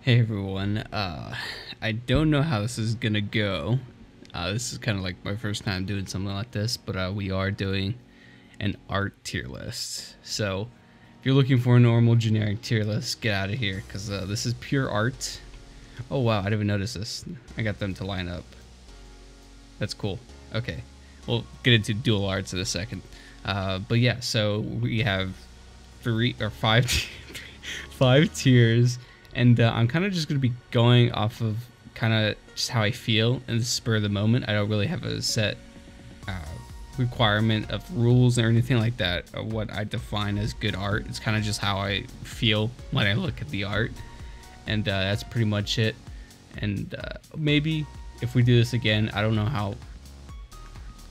Hey everyone, I don't know how this is gonna go. This is kind of like my first time doing something like this, but we are doing an art tier list. So if you're looking for a normal generic tier list, get out of here, because this is pure art. Oh wow, I didn't even notice this. I got them to line up. That's cool. Okay, we'll get into dual arts in a second. But yeah, so we have five, five tiers. And I'm kind of just going to be going off of kind of just how I feel in the spur of the moment. I don't really have a set requirement of rules or anything like that, or what I define as good art. It's kind of just how I feel when I look at the art. And that's pretty much it. And maybe if we do this again, I don't know how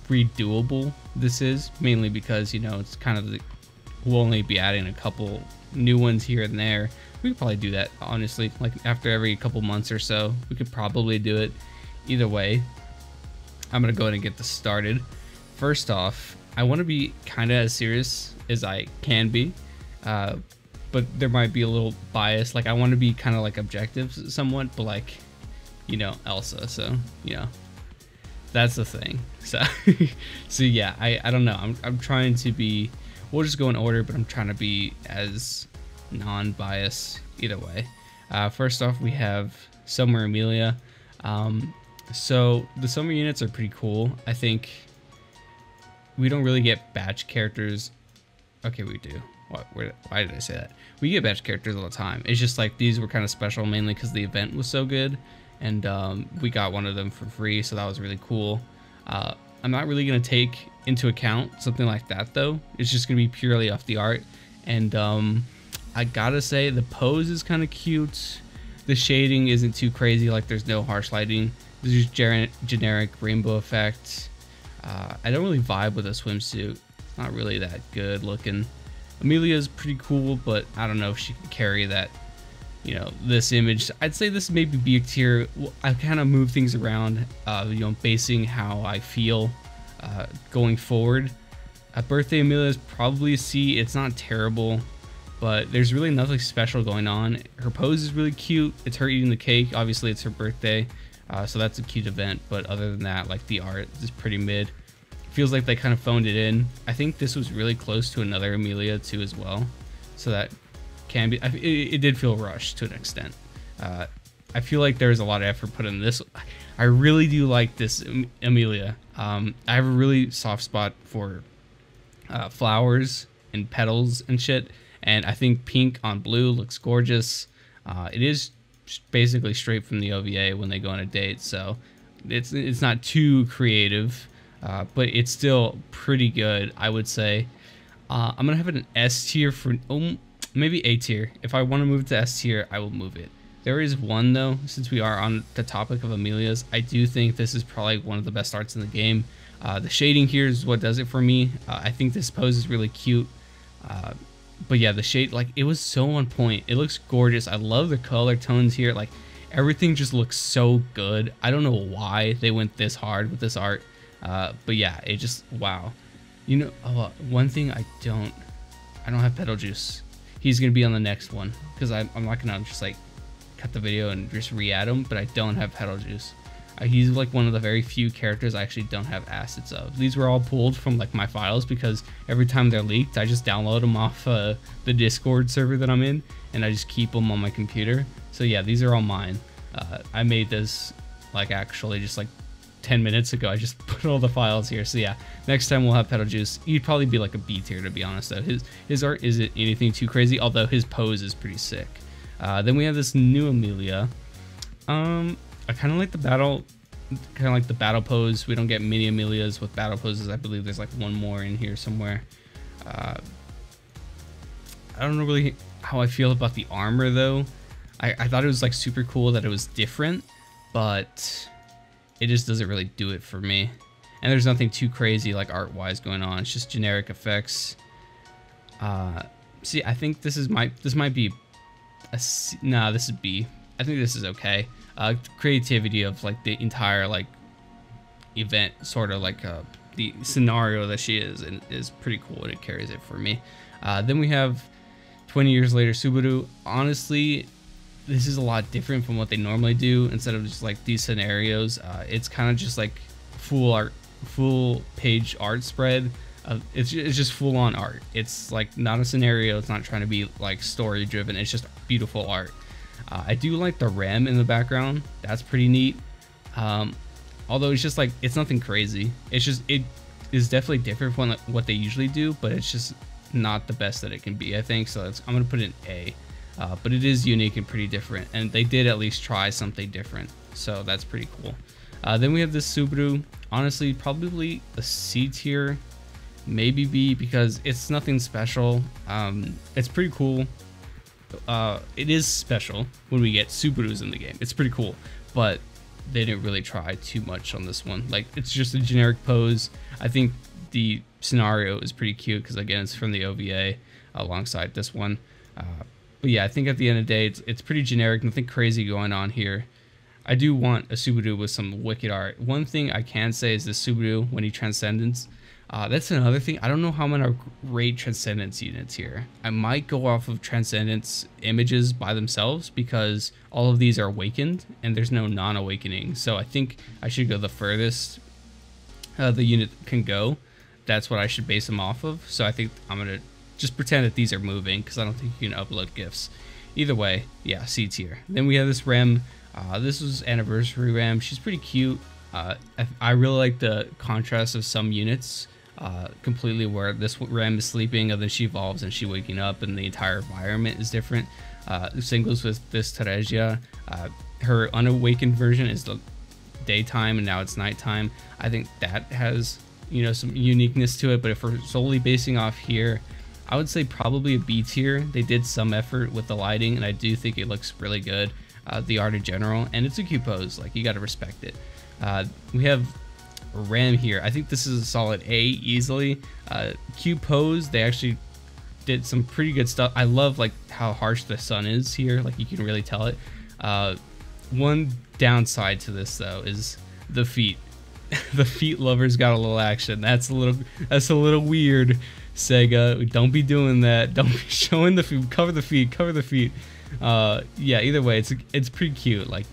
redoable this is, mainly because, you know, it's kind of we'll only be adding a couple new ones here and there. We could probably do that, honestly, like after every couple months or so. We could probably do it. Either way, I'm gonna go ahead and get this started. First off, I want to be kind of as serious as I can be, but there might be a little bias. Like, I want to be kind of like objective somewhat, but like, you know, Elsa, so you know, that's the thing. So so yeah, I don't know, I'm trying to be, we'll just go in order, but I'm trying to be as non-bias either way. First off, we have Summer Emilia. So the summer units are pretty cool. I think we don't really get batch characters. Okay, we do. Why did I say that? We get batch characters all the time. It's just like these were kind of special, mainly because the event was so good, and we got one of them for free, so that was really cool. I'm not really gonna take into account something like that though. It's just gonna be purely off the art, and I gotta say the pose is kind of cute. The shading isn't too crazy, like there's no harsh lighting. There's just generic rainbow effect. I don't really vibe with a swimsuit. Not really that good looking. Amelia's pretty cool, but I don't know if she can carry that, you know, this image. I'd say this may be B tier. I kind of move things around, you know, basing how I feel going forward. Birthday Amelia is probably a C. It's not terrible, but there's really nothing special going on. Her pose is really cute. It's her eating the cake. Obviously, it's her birthday, so that's a cute event. But other than that, like, the art is pretty mid. Feels like they kind of phoned it in. I think this was really close to another Amelia too as well, so that can be. It did feel rushed to an extent. I feel like there's a lot of effort put in this. I really do like this Amelia. I have a really soft spot for flowers and petals and shit, and I think pink on blue looks gorgeous. It is basically straight from the OVA when they go on a date, so it's not too creative, but it's still pretty good, I would say. I'm gonna have it an S tier for, maybe A tier. If I want to move it to S tier, I will move it. There is one though, since we are on the topic of Amelia's, I do think this is probably one of the best arts in the game. The shading here is what does it for me. I think this pose is really cute. But yeah, the shade, like, it was so on point. It looks gorgeous. I love the color tones here. Like, everything just looks so good. I don't know why they went this hard with this art. But yeah, it just, wow. You know, one thing I don't have Petal Juice. He's gonna be on the next one, because I'm not gonna just like cut the video and just re-add him, but I don't have Petal Juice. He's like one of the very few characters I actually don't have assets of. These were all pulled from like my files, because every time they're leaked, I just download them off the Discord server that I'm in, and I just keep them on my computer. So yeah, these are all mine. I made this like actually just like 10 minutes ago. I just put all the files here. So yeah, next time we'll have Petal Juice. He'd probably be like a B tier, to be honest though. His art isn't anything too crazy, although his pose is pretty sick. Then we have this new Amelia. I kind of like the battle pose. We don't get many Amelias with battle poses. I believe there's like one more in here somewhere. I don't know really how I feel about the armor though. I thought it was like super cool that it was different, but it just doesn't really do it for me. And there's nothing too crazy like art-wise going on. It's just generic effects. See, I think this might be a C. Nah, this is B. I think this is okay. Creativity of like the entire like event, sort of like the scenario that she is in, is pretty cool, and it carries it for me. Then we have 20 years later Subaru. Honestly, this is a lot different from what they normally do. Instead of just like these scenarios, it's kind of just like full page art spread. It's just full on art. It's like not a scenario. It's not trying to be like story driven. It's just beautiful art. I do like the REM in the background. That's pretty neat. Although it's just like, it's nothing crazy. It's just, it is definitely different from what they usually do, but it's just not the best that it can be, I think. So I'm gonna put it in A. But it is unique and pretty different, and they did at least try something different, so that's pretty cool. Then we have this Subaru. Honestly, probably a C tier, maybe B, because it's nothing special. It's pretty cool. It is special when we get Subarus in the game. It's pretty cool, but they didn't really try too much on this one. Like, it's just a generic pose. I think the scenario is pretty cute because, again, it's from the OVA alongside this one. But yeah, I think at the end of the day, it's pretty generic, nothing crazy going on here. I do want a Subaru with some wicked art. One thing I can say is the Subaru, when he transcendence, that's another thing. I don't know how I'm gonna rate transcendence units here. I might go off of transcendence images by themselves because all of these are awakened and there's no non-awakening. So I think I should go the furthest the unit can go. That's what I should base them off of. So I think I'm gonna just pretend that these are moving because I don't think you can upload GIFs. Either way, yeah, C tier. Then we have this REM. This was anniversary REM. She's pretty cute. I really like the contrast of some units completely, where this REM is sleeping and then she evolves and she waking up and the entire environment is different. Same goes with this Teresia. Her unawakened version is the daytime and now it's nighttime. I think that has, you know, some uniqueness to it, but if we're solely basing off here, I would say probably a B tier. They did some effort with the lighting, and I do think it looks really good. The art in general, and it's a cute pose. Like, you got to respect it. We have REM here. I think this is a solid A easily. Cute pose. They actually did some pretty good stuff. I love like how harsh the sun is here. Like, you can really tell it. One downside to this though is the feet. The feet lovers got a little action. That's a little weird. Sega, don't be doing that. Don't be showing the feet. Cover the feet. Cover the feet. Yeah, either way, it's pretty cute. Like,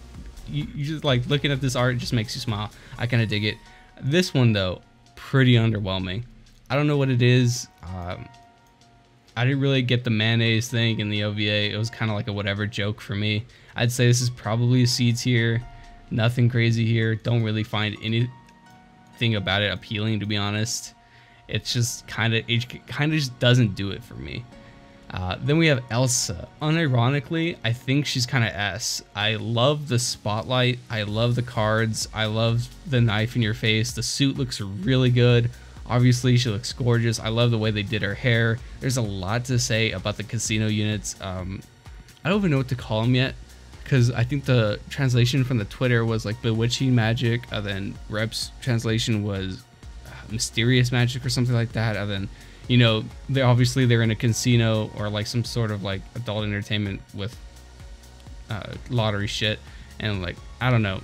you just like looking at this art, it just makes you smile. I kind of dig it. This one though, pretty underwhelming. I don't know what it is. I didn't really get the mayonnaise thing in the OVA. It was kind of like a whatever joke for me. I'd say this is probably a C tier. Nothing crazy here. Don't really find anything about it appealing, to be honest. It's just kind of just doesn't do it for me. Then we have Elsa. Unironically, I think she's kind of S. I love the spotlight. I love the cards. I love the knife in your face. The suit looks really good. Obviously, she looks gorgeous. I love the way they did her hair. There's a lot to say about the casino units. I don't even know what to call them yet, because I think the translation from the Twitter was like bewitching magic, and then Rep's translation was mysterious magic or something like that. And then, you know, they're in a casino or like some sort of like adult entertainment with lottery shit, and like, I don't know,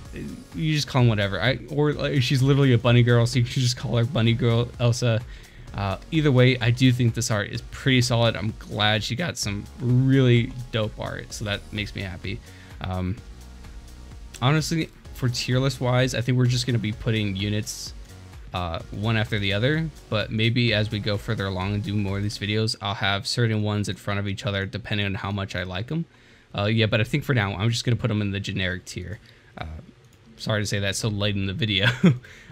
you just call them whatever. Or like, she's literally a bunny girl, so you can just call her bunny girl Elsa. Either way, I do think this art is pretty solid. I'm glad she got some really dope art, so that makes me happy. Honestly, for tier list wise, I think we're just going to be putting units one after the other, but maybe as we go further along and do more of these videos, I'll have certain ones in front of each other depending on how much I like them. Yeah, but I think for now, I'm just going to put them in the generic tier. Sorry to say that so late in the video.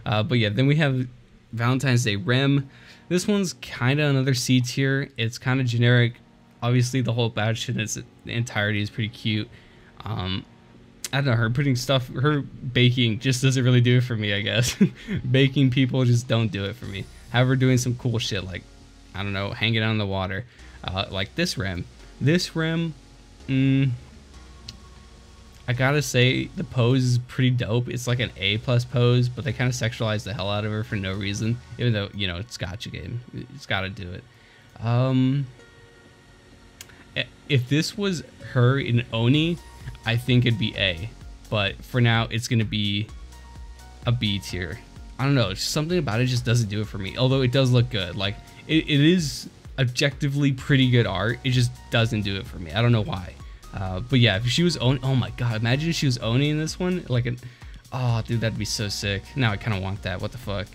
But yeah, then we have Valentine's Day REM. This one's kind of another C tier. It's kind of generic. Obviously, the whole badge in its entirety is pretty cute. I don't know, her baking just doesn't really do it for me, I guess. Baking people just don't do it for me. Have her doing some cool shit like, I don't know, hanging out in the water. Like this REM. This REM, I gotta say, the pose is pretty dope. It's like an A+ pose, but they kind of sexualize the hell out of her for no reason. Even though, you know, it's Gacha game. It's gotta do it. If this was her in Oni, I think it'd be A, but for now it's gonna be a B tier. I don't know, something about it just doesn't do it for me, although it does look good. Like, it is objectively pretty good art, it just doesn't do it for me. I don't know why. But yeah, if she was oh my god, imagine if she was owning this one, like an, oh dude, that'd be so sick. Now I kind of want that. What the fuck?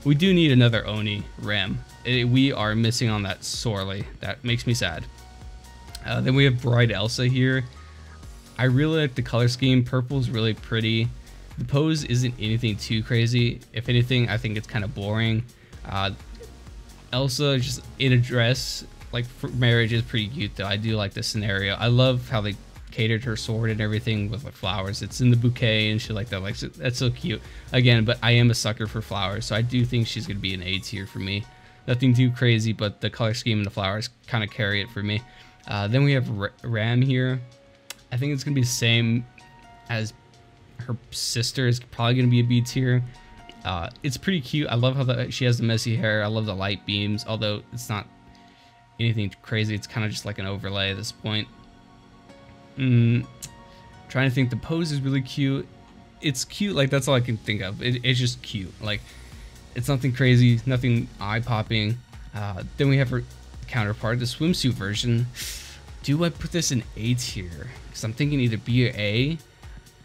We do need another Oni Ram. We are missing on that sorely. That makes me sad. Then we have Bride Elsa here. I really like the color scheme. Purple is really pretty. The pose isn't anything too crazy. If anything, I think it's kind of boring. Elsa just in a dress, like for marriage, is pretty cute though. I do like the scenario. I love how they catered her sword and everything with like flowers. It's in the bouquet and shit like that. Like, that's so cute. Again, but I am a sucker for flowers, so I do think she's gonna be an A tier for me. Nothing too crazy, but the color scheme and the flowers kind of carry it for me. Then we have Ram here. I think it's gonna be the same as her sister. Is probably gonna be a B tier. It's pretty cute. I love how she has the messy hair. I love the light beams, although it's not anything crazy. It's kind of just like an overlay at this point. Trying to think. The pose is really cute. It's cute. Like, that's all I can think of. It's just cute. Like, it's nothing crazy, nothing eye-popping. Then we have her counterpart, the swimsuit version. Do I put this in A tier? Because I'm thinking either B or A.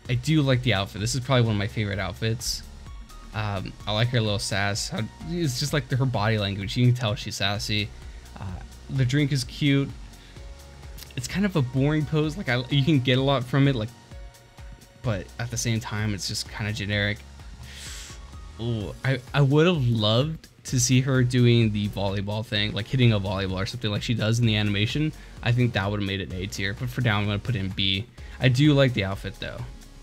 I do like the outfit. This is probably one of my favorite outfits. I like her little sass. It's just like her body language. You can tell she's sassy. The drink is cute. It's kind of a boring pose. Like, you can get a lot from it, like, but at the same time, it's just kind of generic. Ooh, I would have loved to see her doing the volleyball thing, like hitting a volleyball or something like she does in the animation. I think that would have made it A tier, but for now I'm going to put it in B. I do like the outfit though.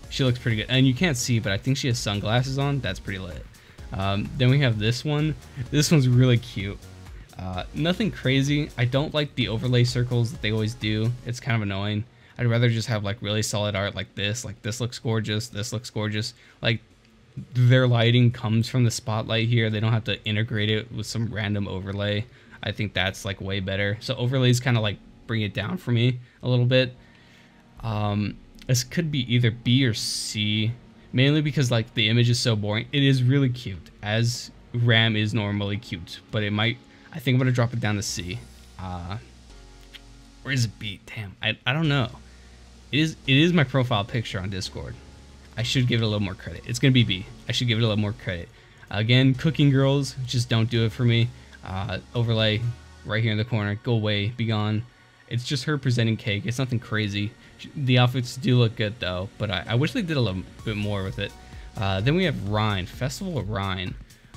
She looks pretty good, and you can't see, but I think she has sunglasses on. That's pretty lit. Then we have this one. This one's really cute. Nothing crazy. I don't like the overlay circles that they always do. It's kind of annoying. I'd rather just have like really solid art like this. Like, this looks gorgeous. This looks gorgeous. Like, their lighting comes from the spotlight here. They don't have to integrate it with some random overlay. I think that's like way better. So overlays kind of like bring it down for me a little bit. This could be either B or C, mainly because like the image is so boring. It is really cute, as Ram is normally cute, but it might, I think I'm gonna drop it down to C. Or is it B? Damn, I don't know. It is my profile picture on Discord. I should give it a little more credit. It's gonna be B. I should give it a little more credit. Again, cooking girls just don't do it for me. Overlay right here in the corner. Go away, be gone. It's just her presenting cake. It's nothing crazy. The outfits do look good though, but I wish they did a little bit more with it. Then we have Rhine, Festival of Rhine.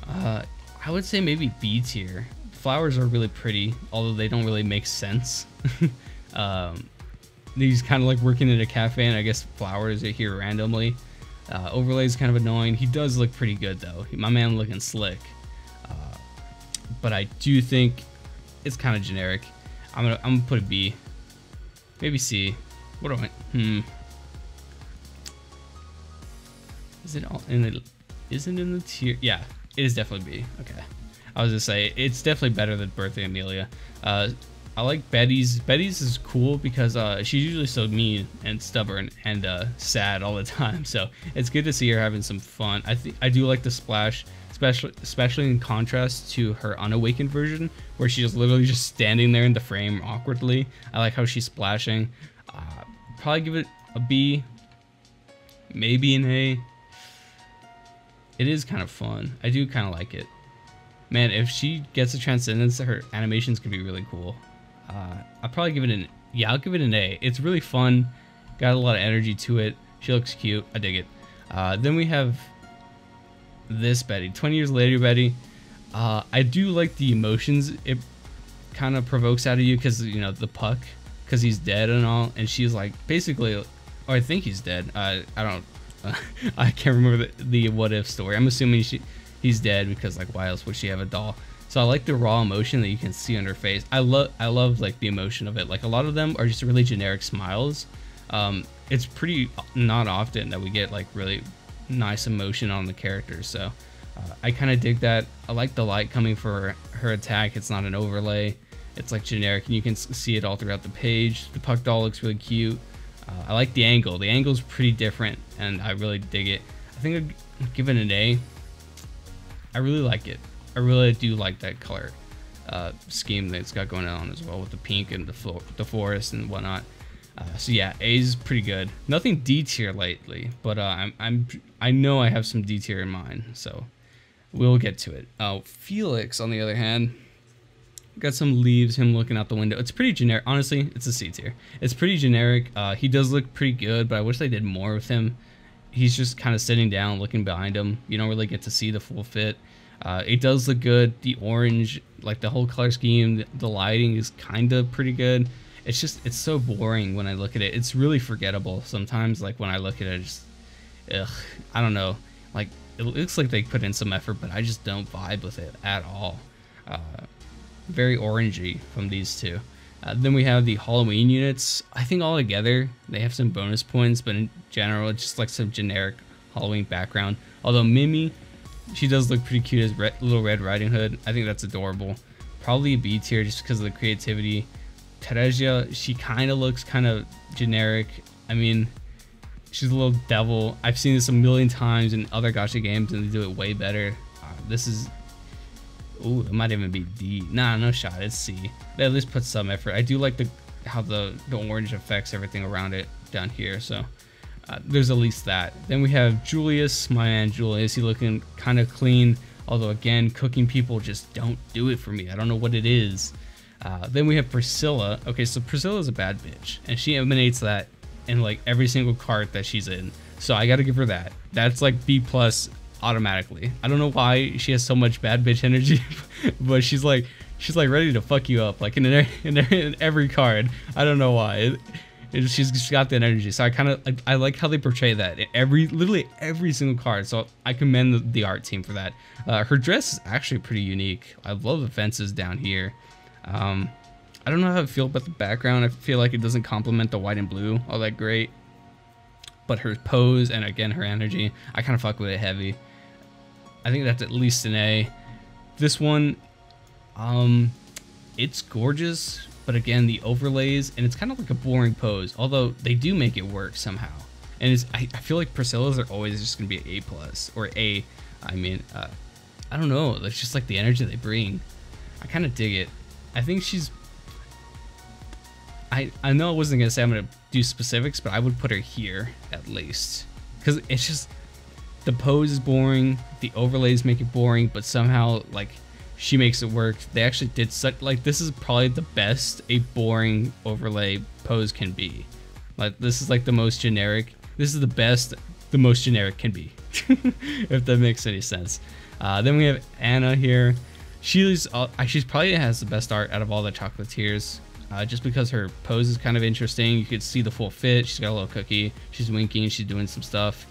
I would say maybe B tier. Flowers are really pretty, although they don't really make sense. He's kind of like working in a cafe, and I guess flowers are here randomly. Overlay is kind of annoying. He does look pretty good though. My man looking slick. But I do think it's kind of generic. I'm gonna put a B, maybe C. What do I? Is it all in the? Isn't in the tier? Yeah, it is definitely B. Okay, I was gonna say it's definitely better than Birthday Amelia. I like Betty's. Betty's is cool because she's usually so mean and stubborn and sad all the time. So it's good to see her having some fun. I do like the splash, especially in contrast to her unawakened version, where she's literally just standing there in the frame awkwardly. I like how she's splashing. Probably give it a B, maybe an A. It is kind of fun. I do kind of like it. Man, if she gets a transcendence, her animations could be really cool. I'll probably give it an, yeah, I'll give it an A. It's really fun, got a lot of energy to it. She looks cute, I dig it. Then we have this Betty, 20 years later Betty. I do like the emotions it kind of provokes out of you, because, you know, the puck, because he's dead and all, and she's like, basically, or I think he's dead. I don't, I can't remember the what if story. I'm assuming he's dead, because like, why else would she have a doll? So I like the raw emotion that you can see on her face. I love like the emotion of it. Like, a lot of them are just really generic smiles. It's pretty not often that we get like really nice emotion on the characters. So I kind of dig that. I like the light coming for her attack. It's not an overlay. It's like generic, and you can see it all throughout the page. The puck doll looks really cute. I like the angle. The angle's pretty different, and I really dig it. I think I'd give it an A. I really like it. I really do like that color scheme that it's got going on as well, with the pink and the forest and whatnot. So yeah, A is pretty good. Nothing D tier lately, but I know I have some D tier in mind, so we'll get to it. Felix, on the other hand, got some leaves, him looking out the window. It's pretty generic. Honestly, it's a C tier. It's pretty generic. He does look pretty good, but I wish they did more with him. He's just kind of sitting down, looking behind him. You don't really get to see the full fit. It does look good. The orange, like the whole color scheme, the lighting is kind of pretty good. It's just, it's so boring when I look at it. It's really forgettable sometimes. Like when I look at it, I don't know. Like it looks like they put in some effort, but I just don't vibe with it at all. Very orangey from these two. Then we have the Halloween units. I think all together they have some bonus points, but in general, it's just like some generic Halloween background. Although Mimi, she does look pretty cute as Little Red Riding Hood. I think that's adorable. Probably a B tier just because of the creativity. Teresia, she kind of looks kind of generic. I mean, she's a little devil. I've seen this a million times in other Gacha games and they do it way better. This is, ooh, it might even be D. Nah, no shot, it's C. They at least put some effort. I do like how the orange affects everything around it down here, so there's at least that. Then we have Julius, my man Julius. He looking kind of clean, although again, cooking people just don't do it for me. I don't know what it is. Then we have Priscilla. Okay, so Priscilla's a bad bitch, and she emanates that in like every single cart that she's in. So I gotta give her that. That's like B+ automatically. I don't know why she has so much bad bitch energy, but she's like ready to fuck you up like in every card. I don't know why. She's got that energy. So I like how they portray that in literally every single card. So I commend the art team for that. Her dress is actually pretty unique. I love the fences down here. I don't know how I feel about the background. I feel like it doesn't complement the white and blue all that great. But her pose and again her energy, I kind of fuck with it heavy. I think that's at least an A. This one, it's gorgeous, but again the overlays and it's kind of like a boring pose. Although they do make it work somehow. And I feel like Priscilla's are always just gonna be an A+ or A. I mean, I don't know. It's just like the energy they bring. I kind of dig it. I think she's. I know I wasn't gonna say I'm gonna do specifics, but I would put her here at least, because it's just the pose is boring, the overlays make it boring, but somehow like she makes it work. They actually did such like this is probably the best a boring overlay pose can be. Like this is like the most generic. This is the best the most generic can be, if that makes any sense. Then we have Anna here. She probably has the best art out of all the chocolatiers, just because her pose is kind of interesting. You could see the full fit. She's got a little cookie. She's winking. She's doing some stuff.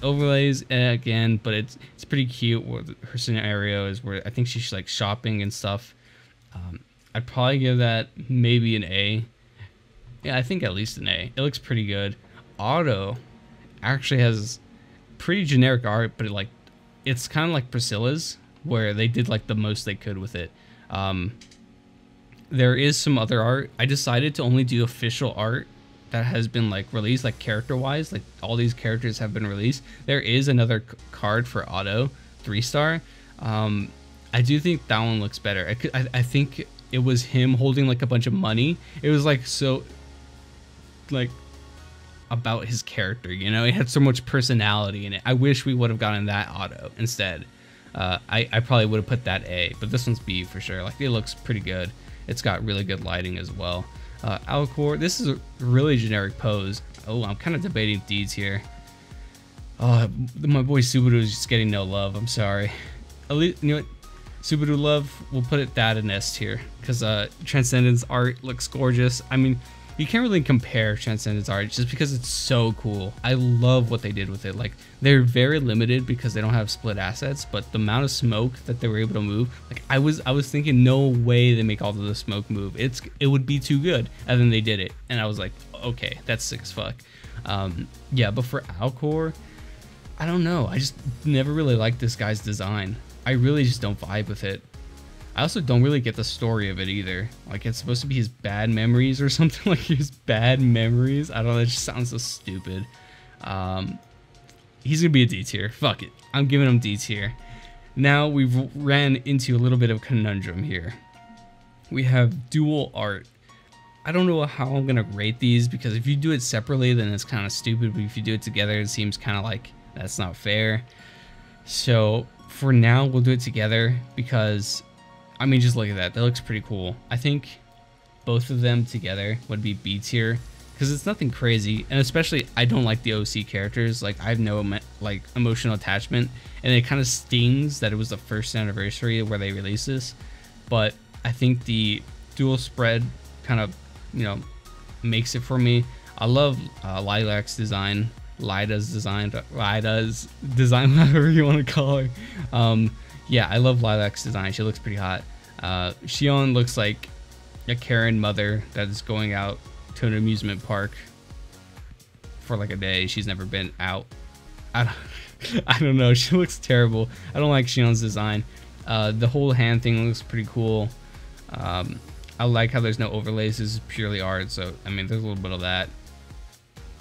Overlays again, but it's pretty cute. Her scenario is where I think she's like shopping and stuff. I'd probably give that maybe an A. Yeah, I think at least an A. It looks pretty good. Otto actually has pretty generic art, but it's kind of like Priscilla's, where they did like the most they could with it. There is some other art. I decided to only do official art that has been like released, like character wise, like all these characters have been released. There is another card for Otto, 3-star. I do think that one looks better. I think it was him holding like a bunch of money. It was like so like about his character, you know, it had so much personality in it. I wish we would have gotten that Otto instead. I probably would have put that A, but this one's B for sure. Like it looks pretty good. It's got really good lighting as well. Alcor, this is a really generic pose. Oh, I'm kind of debating D's here. Oh, my boy Subaru is just getting no love. I'm sorry. At least, you know what? Subaru love, we'll put it that in S tier, because Transcendence art looks gorgeous. I mean, you can't really compare Transcendence art just because it's so cool. I love what they did with it. Like, they're very limited because they don't have split assets, but the amount of smoke that they were able to move, like I was thinking no way they make all of the smoke move. It would be too good, and then they did it, and I was like, okay, that's sick as fuck. Yeah, but for Alcor, I don't know. I just never really liked this guy's design. I really just don't vibe with it. I also don't really get the story of it either. Like, it's supposed to be his bad memories or something, like his bad memories. I don't know, it just sounds so stupid. He's gonna be a D tier. Fuck it. I'm giving him D tier. Now we've ran into a little bit of conundrum here. We have dual art. I don't know how I'm gonna rate these, because if you do it separately, then it's kind of stupid. But if you do it together, it seems kind of like that's not fair. So for now, we'll do it together because, I mean, just look at that. That looks pretty cool. I think both of them together would be B tier because it's nothing crazy, and especially I don't like the OC characters. Like, I have no like emotional attachment, and it kind of stings that it was the first anniversary where they released this. But I think the dual spread kind of, you know, makes it for me. I love Lilac's design, Lida's design, whatever you want to call her. Yeah, I love Lilac's design. She looks pretty hot. Xion looks like a Karen mother that is going out to an amusement park for like a day. She's never been out. I don't know. She looks terrible. I don't like Xion's design. The whole hand thing looks pretty cool. I like how there's no overlays. This is purely art, so I mean, there's a little bit of that.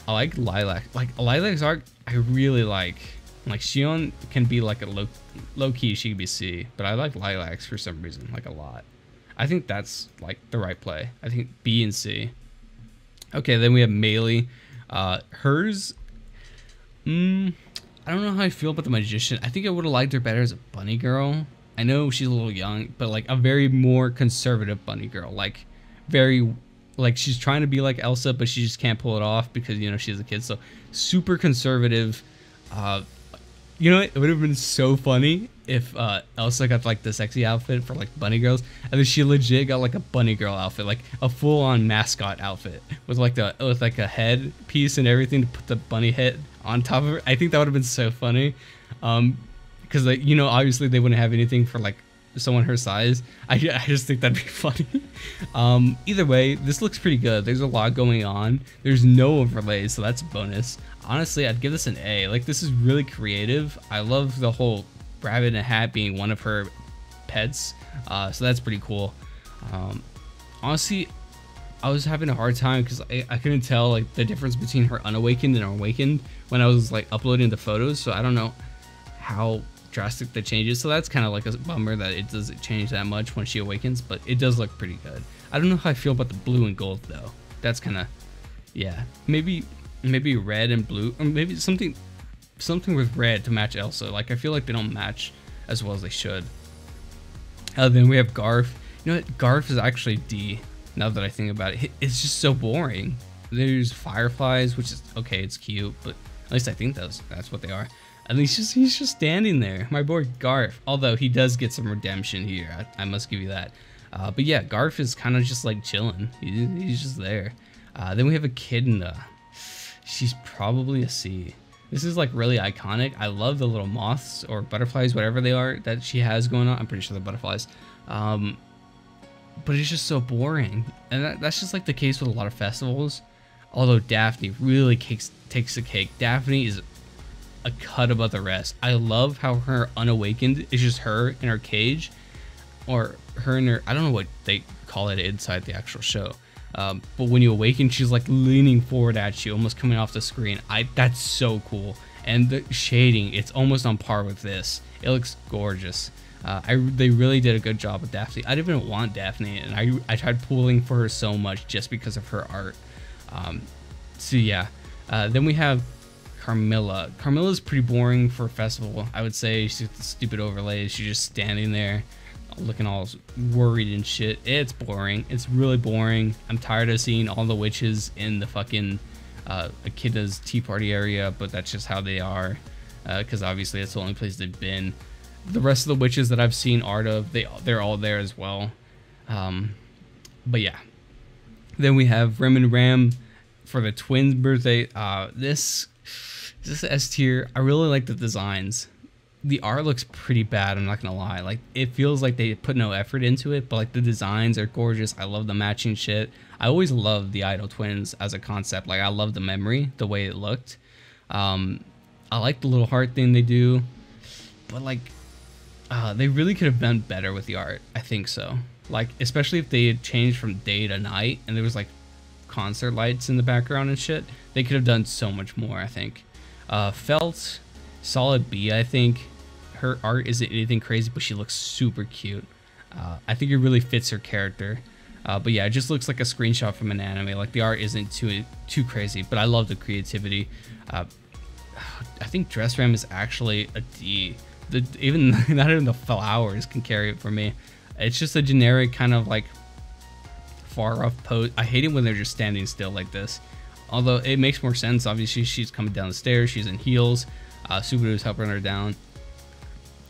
I like Lilac. Like, Lilac's art, I really like. Like, Xion can be like a low key, she can be C, but I like Lilac's for some reason, like a lot. I think that's like the right play. I think B and C. Okay, then we have Amelia. Hers, I don't know how I feel about the Magician. I think I would have liked her better as a bunny girl. I know she's a little young, but like a very more conservative bunny girl. Like, very, like, she's trying to be like Elsa, but she just can't pull it off because, you know, she's a kid. So super conservative. You know, it would have been so funny if Elsa got like the sexy outfit for like bunny girls, and then she legit got like a bunny girl outfit, like a full-on mascot outfit with like a head piece and everything to put the bunny head on top of her. I think that would have been so funny, because, like, you know, obviously they wouldn't have anything for like someone her size. I just think that'd be funny. Either way, this looks pretty good. There's a lot going on. There's no overlays, so that's a bonus. Honestly, I'd give this an A. Like, this is really creative. I love the whole rabbit in a hat being one of her pets, so that's pretty cool. Honestly, I was having a hard time because I couldn't tell like the difference between her unawakened and awakened when I was like uploading the photos, so I don't know how drastic the changes. So that's kind of like a bummer that it doesn't change that much when she awakens, but it does look pretty good. I don't know how I feel about the blue and gold though. That's kind of, yeah, maybe red and blue, or maybe something with red to match Elsa. Like, I feel like they don't match as well as they should. Then we have Garf. You know what? Garf is actually D, now that I think about it. It's just so boring. There's fireflies, which is okay, it's cute, but at least I think that's what they are. At least he's just standing there. My boy Garf, although he does get some redemption here, I must give you that. But yeah, Garf is kind of just like chilling. He's just there. Then we have Echidna. She's probably a C. This is like really iconic. I love the little moths or butterflies, whatever they are, that she has going on. I'm pretty sure they're butterflies. But it's just so boring. And that's just like the case with a lot of festivals. Although Daphne really takes the cake. Daphne is a cut above the rest. I love how her unawakened is just her in her cage, or her in her, I don't know what they call it inside the actual show. But when you awaken, she's like leaning forward at you, almost coming off the screen. That's so cool. And the shading, it's almost on par with this. It looks gorgeous. They really did a good job with Daphne. I didn't even want Daphne, and I tried pulling for her so much just because of her art. So yeah. Then we have Carmilla. Carmilla's pretty boring for a festival. I would say she's got the stupid overlays. She's just standing there looking all worried and shit. It's boring. It's really boring. I'm tired of seeing all the witches in the fucking Echidna's tea party area, but that's just how they are, because obviously that's the only place they've been. The rest of the witches that I've seen art of, they're all there as well. But yeah. Then we have Rim and Ram for the twins' birthday. This is S tier. I really like the designs. The art looks pretty bad, I'm not gonna lie. Like, it feels like they put no effort into it, but like the designs are gorgeous. I love the matching shit. I always loved the idol twins as a concept. Like, I love the memory, the way it looked. I like the little heart thing they do, but like they really could have done better with the art. I think so. Like, especially if they had changed from day to night and there was like concert lights in the background and shit, they could have done so much more, I think. Felt, solid B, I think. Her art isn't anything crazy, but she looks super cute. I think it really fits her character. But yeah, it just looks like a screenshot from an anime. Like the art isn't too crazy, but I love the creativity. I think Dress Ram is actually a D. Even not even the flowers can carry it for me. It's just a generic kind of like far off pose. I hate it when they're just standing still like this. Although it makes more sense. Obviously, she's coming down the stairs. She's in heels. Subaru is helping her down.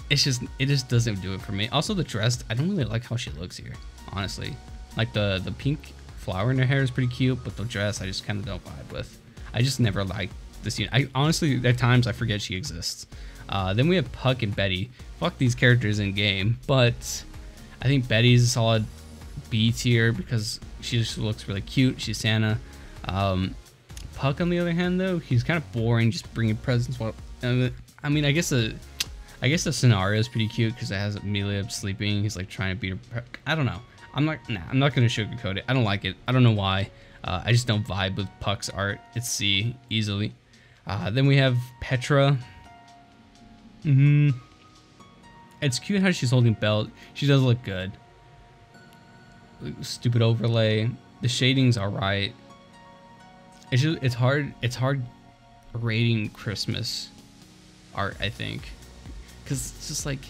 It just doesn't do it for me. Also, the dress, I don't really like how she looks here, honestly. Like the pink flower in her hair is pretty cute, but the dress I just kind of don't vibe with. I just never liked this unit. I honestly, at times, I forget she exists. Then we have Puck and Betty. Fuck these characters in game, but I think Betty's a solid B tier because she just looks really cute. She's Santa. Puck, on the other hand, though, he's kind of boring, just bringing presents. Well, I mean, I guess the scenario is pretty cute because it has Amelia sleeping. He's like trying to beat her. I don't know. I'm not gonna sugarcoat it. I don't like it. I don't know why. I just don't vibe with Puck's art. It's C easily. Then we have Petra. It's cute how she's holding belt. She does look good. Stupid overlay. The shading's alright. It's hard rating Christmas art, I think, because it's just like,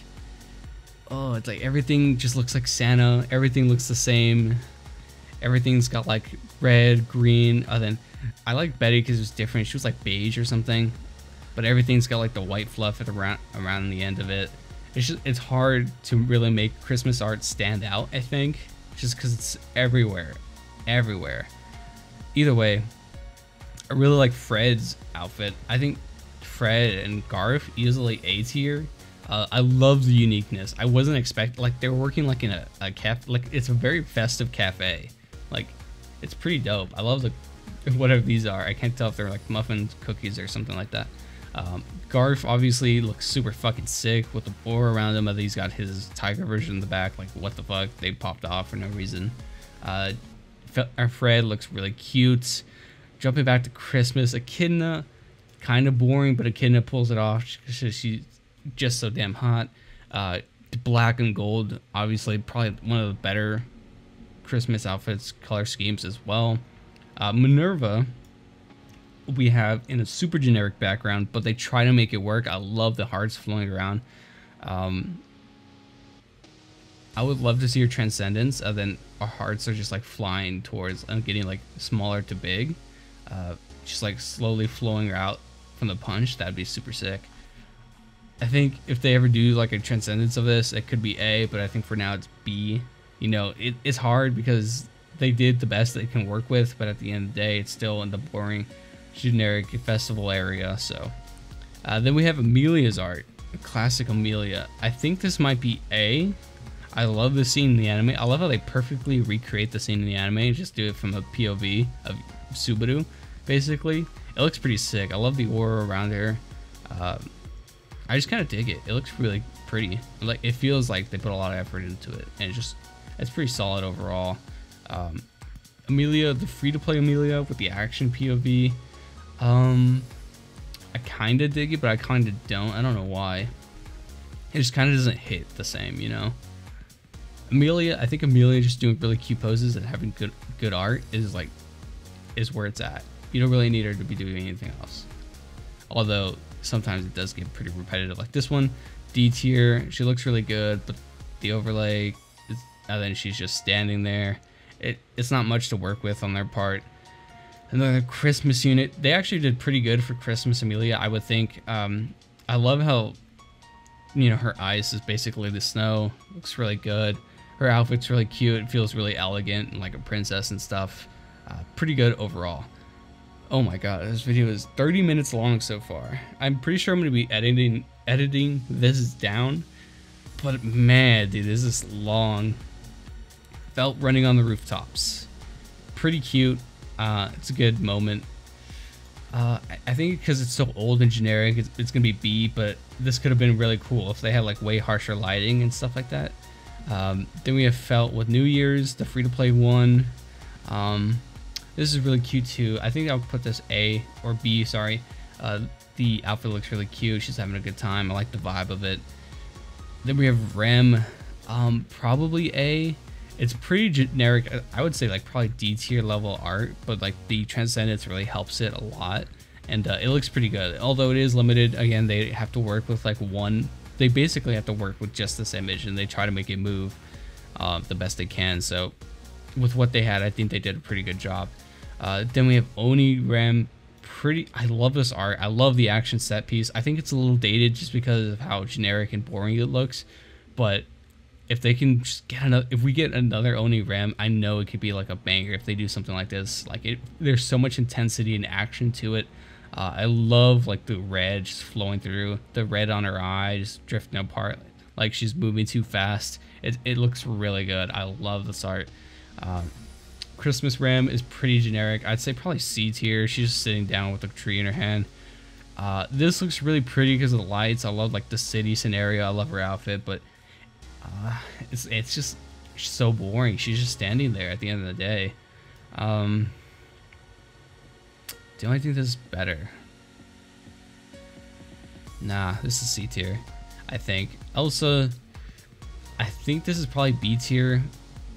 oh, it's like everything just looks like Santa. Everything looks the same. Everything's got like red, green. Then I like Betty because it was different. She was like beige or something, but everything's got like the white fluff around the end of it. It's hard to really make Christmas art stand out, I think, just because it's everywhere. Either way, I really like Fred's outfit. I think Fred and Garth easily A tier. I love the uniqueness. I wasn't expecting, like, they were working like in a cafe. Like, it's a very festive cafe. Like, it's pretty dope. I love whatever these are. I can't tell if they're like muffins, cookies, or something like that. Garth obviously looks super fucking sick with the boar around him. He's got his tiger version in the back. Like, what the fuck? They popped off for no reason. Our Fred looks really cute. Jumping back to Christmas, Echidna, kind of boring, but Echidna pulls it off because she's just so damn hot. Black and gold, obviously, probably one of the better Christmas outfits, color schemes as well. Minerva, we have in a super generic background, but they try to make it work. I love the hearts flowing around. I would love to see her transcendence, and then our hearts are just like flying towards and getting like smaller to big. Just like slowly flowing out from the punch. That'd be super sick. I think if they ever do like a transcendence of this, it could be A, but I think for now it's B. You know, it's hard because they did the best they can work with, but at the end of the day, it's still in the boring, generic festival area. So then we have Amelia's art, classic Amelia. I think this might be A. I love the scene in the anime. I love how they perfectly recreate the scene in the anime and just do it from a POV of Subaru, basically. It looks pretty sick. I love the aura around her. I just kind of dig it. It looks really pretty. Like, it feels like they put a lot of effort into it, and it's pretty solid overall. Amelia, the free-to-play Amelia with the action POV. I kind of dig it, but I kind of don't. I don't know why. It just kind of doesn't hit the same, you know? Amelia, I think Amelia just doing really cute poses and having good art is where it's at. You don't really need her to be doing anything else. Although sometimes it does get pretty repetitive. Like this one, D tier. She looks really good, but the overlay is, and then she's just standing there. It's not much to work with on their part. And then the Christmas unit, they actually did pretty good for Christmas Amelia, I would think. I love how, you know, her ice is basically the snow. Looks really good. Her outfit's really cute. It feels really elegant and like a princess and stuff. Pretty good overall. Oh my god, this video is 30 minutes long so far. I'm pretty sure I'm going to be editing this down. But man, dude, this is long. Felt running on the rooftops. Pretty cute. It's a good moment. I think because it's so old and generic, it's going to be B, but this could have been really cool if they had like way harsher lighting and stuff like that. Then we have Felt with New Year's, the free-to-play one. This is really cute too. I think I'll put this A or B, sorry. The outfit looks really cute. She's having a good time. I like the vibe of it. Then we have Rem, probably A. It's pretty generic. I would say like probably D tier level art, but like the Transcendence really helps it a lot, and it looks pretty good. Although it is limited, again, they have to work with like one. They basically have to work with just this image, and they try to make it move the best they can. So with what they had, I think they did a pretty good job. Then we have Oni Ram. I love this art. I love the action set piece. I think it's a little dated just because of how generic and boring it looks, but if they can just get if we get another Oni Ram, I know it could be like a banger if they do something like this. Like there's so much intensity and action to it. I love like the red just flowing through, the red on her eye just drifting apart, like she's moving too fast. It looks really good. I love this art. Christmas Ram is pretty generic. I'd say probably C tier. She's just sitting down with a tree in her hand. This looks really pretty because of the lights. I love like the city scenario. I love her outfit, but it's just so boring. She's just standing there at the end of the day. Do I think this is better? Nah, this is C tier. I think Elsa, I think this is probably B tier.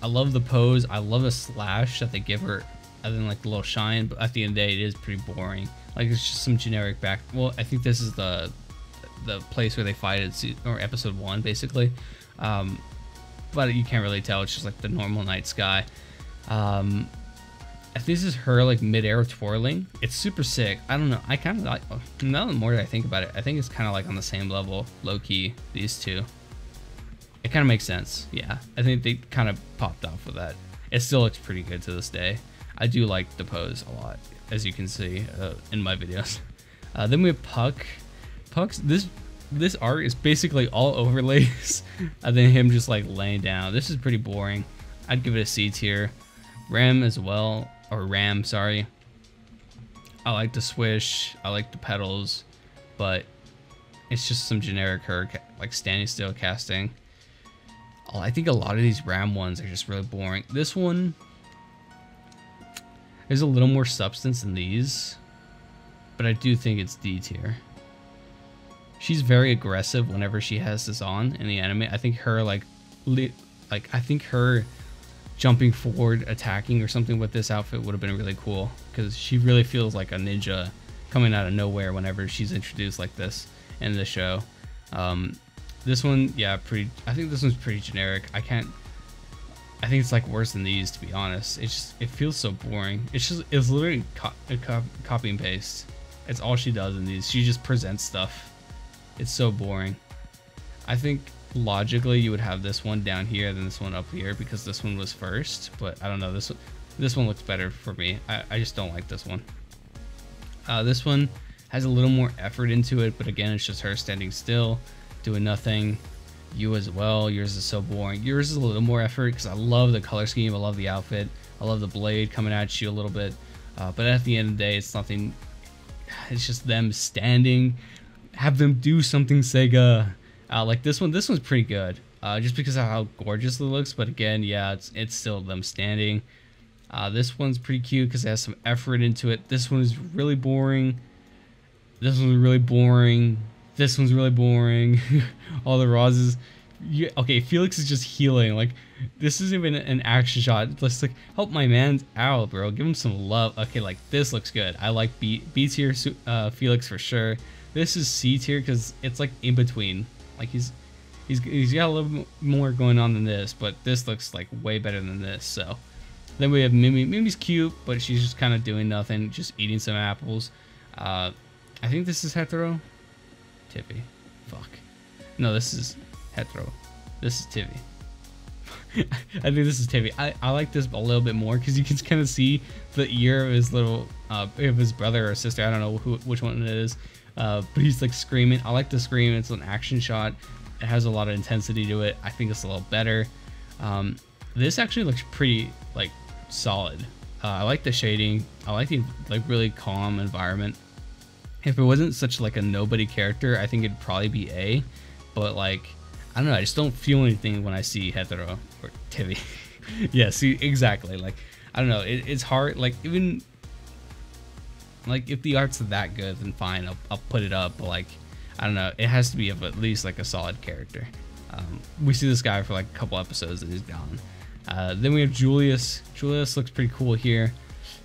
I love the pose. I love the slash that they give her, other than like the little shine, but at the end of the day, it is pretty boring. Like it's just some generic back. Well, I think this is the place where they fight at or episode 1 basically. But you can't really tell. It's just like the normal night sky. I think this is her like mid-air twirling. It's super sick. I don't know. I kind of like, now the more that I think about it, I think it's kind of like on the same level, low-key, these two. It kind of makes sense. Yeah, I think they kind of popped off with that. It still looks pretty good to this day. I do like the pose a lot, as you can see in my videos. Then we have Puck. Puck's this art is basically all overlays and then him just like laying down. This is pretty boring. I'd give it a C tier. Ram as well, or Ram, sorry. I like the swish, I like the pedals, but it's just some generic her like standing still casting. I think a lot of these Ram ones are just really boring. This one, there's a little more substance in these, but I do think it's D tier. She's very aggressive whenever she has this on in the anime. I think her I think her jumping forward, attacking or something with this outfit would have been really cool, because she really feels like a ninja coming out of nowhere whenever she's introduced like this in the show. This one, yeah, I think this one's pretty generic. I think it's like worse than these, to be honest. It feels so boring. It's literally copy and paste. It's all she does in these. She just presents stuff. It's so boring. I think logically you would have this one down here than this one up here, because this one was first, but I don't know, this one looks better for me. I just don't like this one. This one has a little more effort into it, but again, it's just her standing still doing nothing. You as well, yours is so boring. Yours is a little more effort because I love the color scheme, I love the outfit, I love the blade coming at you a little bit, but at the end of the day, it's nothing. It's just them standing. Have them do something, Sega. Like this one's pretty good, just because of how gorgeous it looks, but again, yeah, it's still them standing. This one's pretty cute because it has some effort into it. This one is really boring. This one's really boring. This one's really boring. All the roses. Yeah, okay, Felix is just healing. Like, this isn't even an action shot. Let's like help my man out, bro. Give him some love. Okay, like this looks good. I like B tier Felix for sure. This is C tier because it's like in between. Like he's got a little bit more going on than this, but this looks like way better than this. So then we have Mimi. Mimi's cute, but she's just kind of doing nothing, just eating some apples. I think this is hetero. Tippy. Fuck. No, this is hetero. This is Tippy. I think this is Tippy. I like this a little bit more because you can kind of see the ear of his little of his brother or sister. I don't know which one it is. But he's like screaming. I like the scream. It's an action shot. It has a lot of intensity to it. I think it's a little better. This actually looks pretty like solid. I like the shading. I like the like really calm environment. If it wasn't such like a nobody character, I think it'd probably be A. But like, I don't know. I just don't feel anything when I see hetero or Tivi. Yeah, see, exactly. Like, I don't know. It's hard. Like even. Like, if the art's that good, then fine, I'll put it up, but like, I don't know, it has to be of at least like a solid character. We see this guy for like a couple episodes and he's gone. Then we have Julius. Julius looks pretty cool here.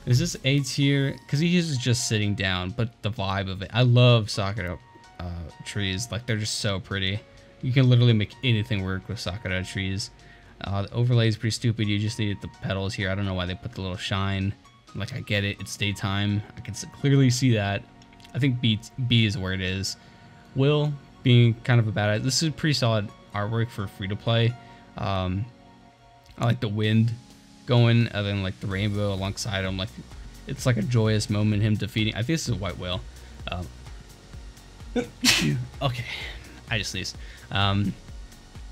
Is this A tier? Because he is just sitting down, but the vibe of it. I love Sakura trees. Like, they're just so pretty. You can literally make anything work with Sakura trees. The overlay is pretty stupid. You just needed the petals here. I don't know why they put the little shine. Like, I get it. It's daytime. I can clearly see that. I think B is where it is. Will being kind of a badass. This is pretty solid artwork for free to play. I like the wind going, and then like the rainbow alongside him. Like, it's like a joyous moment. Him defeating. I think this is a white whale. Okay, I just sneezed.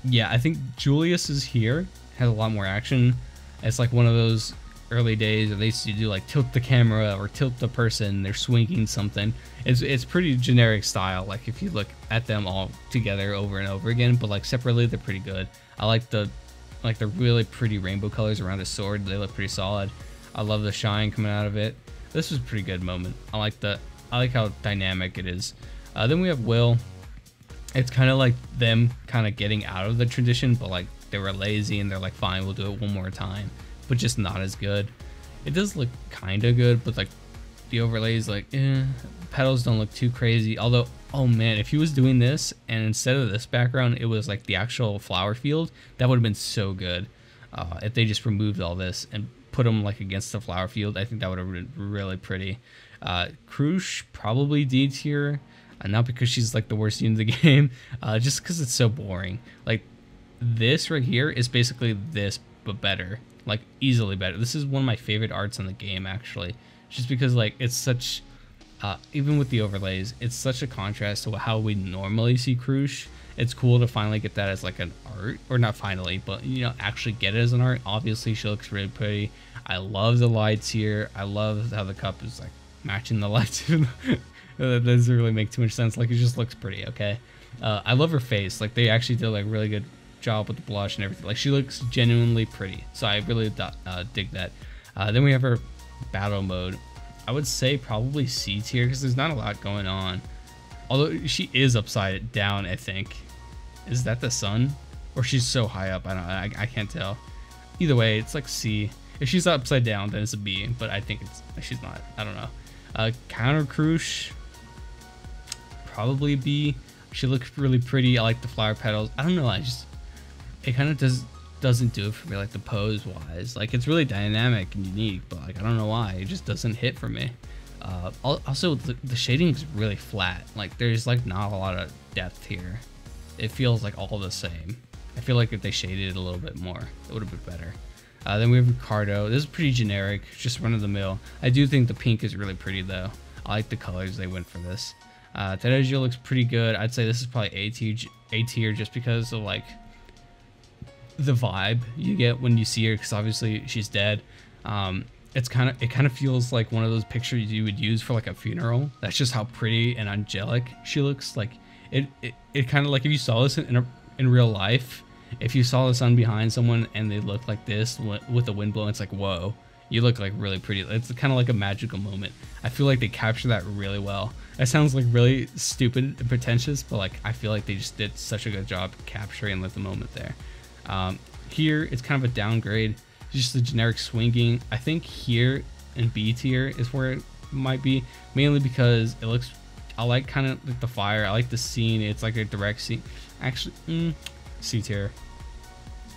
Yeah, I think Julius is here. Has a lot more action. It's like one of those early days where they used to do like tilt the camera or tilt the person. They're swinging something. It's pretty generic style. Like, if you look at them all together over and over again, but like separately, they're pretty good. I like the really pretty rainbow colors around his sword. They look pretty solid. I love the shine coming out of it. This was a pretty good moment. I like how dynamic it is. Then we have Will. It's kind of like them kind of getting out of the tradition, but like they were lazy and they're like, fine, we'll do it one more time, but just not as good. It does look kind of good, but like the overlays, like, petals don't look too crazy. Although, oh man, if he was doing this and instead of this background, it was like the actual flower field, that would have been so good. If they just removed all this and put them like against the flower field, I think that would have been really pretty. Krush, probably D tier. Not because she's like the worst unit in the game, just because it's so boring. Like, this right here is basically this, but better. Like, easily better. This is one of my favorite arts in the game, actually. Just because, like, it's such, even with the overlays, it's such a contrast to how we normally see Krush. It's cool to finally get that as like an art, or not finally, but, you know, actually get it as an art. Obviously, she looks really pretty. I love the lights here. I love how the cup is like matching the lights. That doesn't really make too much sense. Like, it just looks pretty, okay? I love her face. Like, they actually did like really good job with the blush and everything. Like, she looks genuinely pretty. So I really dig that. Then we have her battle mode. I would say probably C tier because there's not a lot going on. Although she is upside down, I think. Is that the sun? Or she's so high up? I can't tell. Either way, it's like C. If she's upside down, then it's a B. But I think she's not. I don't know. Counter Krush. Probably B. She looks really pretty. I like the flower petals. I don't know. It kind of doesn't do it for me, like the pose wise. Like, it's really dynamic and unique, but like I don't know why it just doesn't hit for me. Also, the shading is really flat. Like, there's like not a lot of depth here. It feels like all the same. I feel like if they shaded it a little bit more, it would have been better. Then we have Ricardo. This is pretty generic, just run of the mill. I do think the pink is really pretty though. I like the colors they went for this. Tadejio looks pretty good. I'd say this is probably A tier just because of like the vibe you get when you see her, because obviously she's dead. It kind of feels like one of those pictures you would use for like a funeral. That's just how pretty and angelic she looks. Like, it kind of like if you saw this in real life, if you saw the sun behind someone and they look like this with the wind blowing, it's like, whoa, you look like really pretty. It's kind of like a magical moment. I feel like they capture that really well. That sounds like really stupid and pretentious, but like I feel like they just did such a good job capturing like the moment there. Here it's kind of a downgrade, just the generic swinging. I think here in B tier is where it might be, mainly because it looks, I like kind of like the fire. I like the scene. It's like a direct scene. Actually, C tier.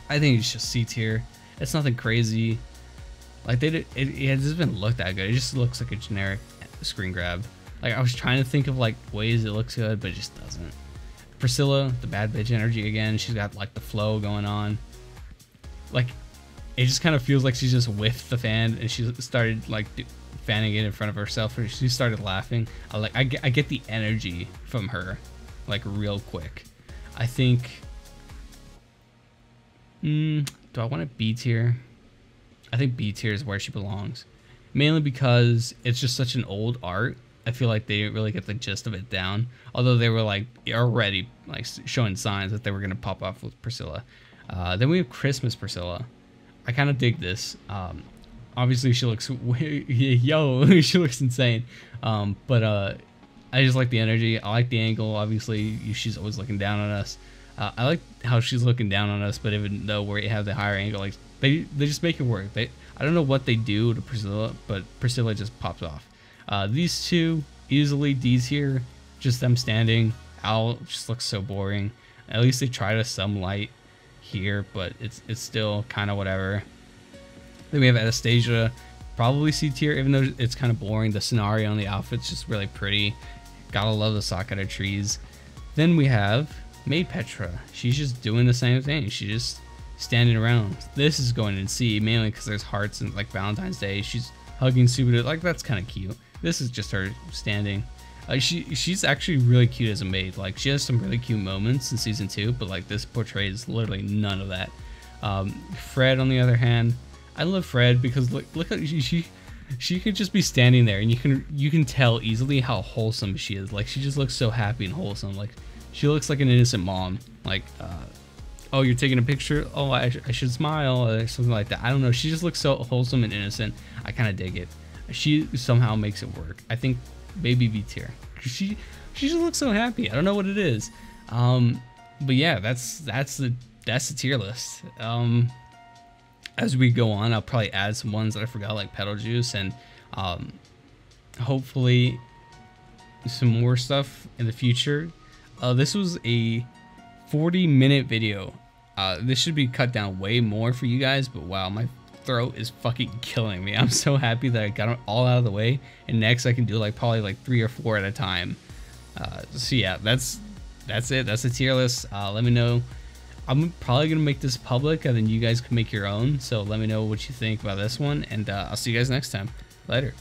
I think it's just C tier. It's nothing crazy. Like, it doesn't even look that good. It just looks like a generic screen grab. Like, I was trying to think of like ways it looks good, but it just doesn't. Priscilla, the bad bitch energy again. She's got like the flow going on. Like, it just kind of feels like she just whiffed the fan and she started like fanning it in front of herself, or she started laughing. I get the energy from her like real quick. I think, do I want a B tier? I think B tier is where she belongs, mainly because it's just such an old art. I feel like they didn't really get the gist of it down, although they were like already like showing signs that they were gonna pop off with Priscilla. Then we have Christmas Priscilla. I kind of dig this. Obviously she looks she looks insane, but I just like the energy. I like the angle. Obviously she's always looking down on us. I like how she's looking down on us, but even though we have the higher angle, like They just make it work. I don't know what they do to Priscilla, but Priscilla just pops off. These two easily D's here. Just them standing. Al just looks so boring. At least they try to some light here, but it's still kind of whatever. Then we have Anastasia, probably C tier, even though it's kind of boring. The scenario and the outfit's just really pretty. Gotta love the sock out of trees. Then we have Maid Petra. She's just doing the same thing. She's just standing around. This is going in C, mainly because there's hearts and like Valentine's Day. She's hugging Subaru, like that's kind of cute. This is just her standing. She's actually really cute as a maid. Like she has some really cute moments in season 2, but like this portrays literally none of that. Fred, on the other hand, I love Fred because look at she could just be standing there, and you can tell easily how wholesome she is. Like she just looks so happy and wholesome. Like she looks like an innocent mom. Like oh, you're taking a picture? Oh, I should smile or something like that. I don't know. She just looks so wholesome and innocent. I kind of dig it. She somehow makes it work. I think maybe B tier. She just looks so happy. I don't know what it is. But yeah, that's the tier list. As we go on, I'll probably add some ones that I forgot, like Petal Juice, and hopefully some more stuff in the future. This was a 40-minute video. This should be cut down way more for you guys, but wow, my throat is fucking killing me. I'm so happy that I got it all out of the way, and next I can do like probably like 3 or 4 at a time. So yeah, that's it. That's the tier list. Let me know. I'm probably gonna make this public, and then you guys can make your own. So let me know what you think about this one, and I'll see you guys next time. Later.